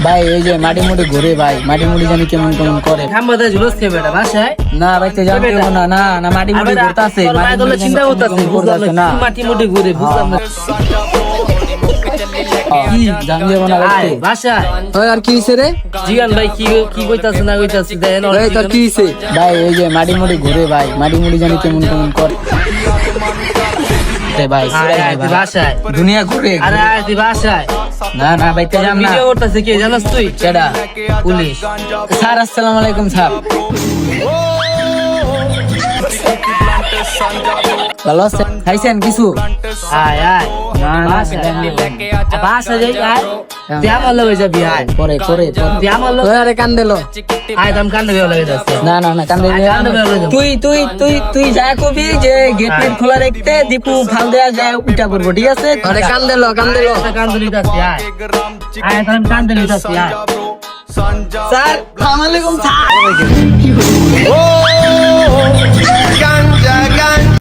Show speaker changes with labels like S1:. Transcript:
S1: ভাই এই যে মাটি মুটি ঘুরে ভাই, মাটি মুটি জানি কেমন কেমন করে।
S2: খাম্বাদা ঝুলস কে বেটা বাসায়
S1: না ভাই তো জানতে না, না না মাটি মুটি ঘুরতাছে, মাটি মুটি
S2: চিন্তা করতেছে বুঝলাম
S1: না।
S2: না মাটি মুটি ঘুরে বুঝলাম না
S1: কি জানতে না
S2: আয়
S1: ভাই।
S2: বাসায়
S1: ওই আর কি হইছে রে?
S2: জিগান ভাই কি কি কইতাছে না কইতাছে দেন
S1: এই তোর কি হইছে? ভাই এই যে মাটি মুটি ঘুরে ভাই, মাটি মুটি জানি কেমন কেমন করে ভাই।
S2: আয় আয় তুই বাসায়
S1: দুনিয়া ঘুরে
S2: আরে আয় তুই বাসায়
S1: না না ভাই তো জান না।
S2: ভিডিও করতেছে কে জানাস তুই
S1: কেডা?
S2: পুলিশ
S1: স্যার আসসালামু আলাইকুম স্যার। ভালো আছেন? খাইছেন কিছু?
S2: আয় আয়
S1: না না
S2: বাসায় যাই আয় তুই আমার লগে যাবি আয়
S1: পরে পরে
S2: তুই আমার লগে
S1: আরে কান দিল।
S2: আয় দাম কান্দে বেও লাগে যাচ্ছে
S1: না না না কান দিল।
S2: কান্দে বেও লাগে
S1: তুই তুই তুই তুই যা কবি যে গেট মেট খোলা রাখতে দীপু ফাল দেয়া যায় উল্টা করবো, ঠিক আছে? আরে কান দিল কান দিল।
S2: কান্দে লিতাছি আয় আয় দাম কান্দে লিতাছি আয়
S1: স্যার আসসালামু আলাইকুম স্যার।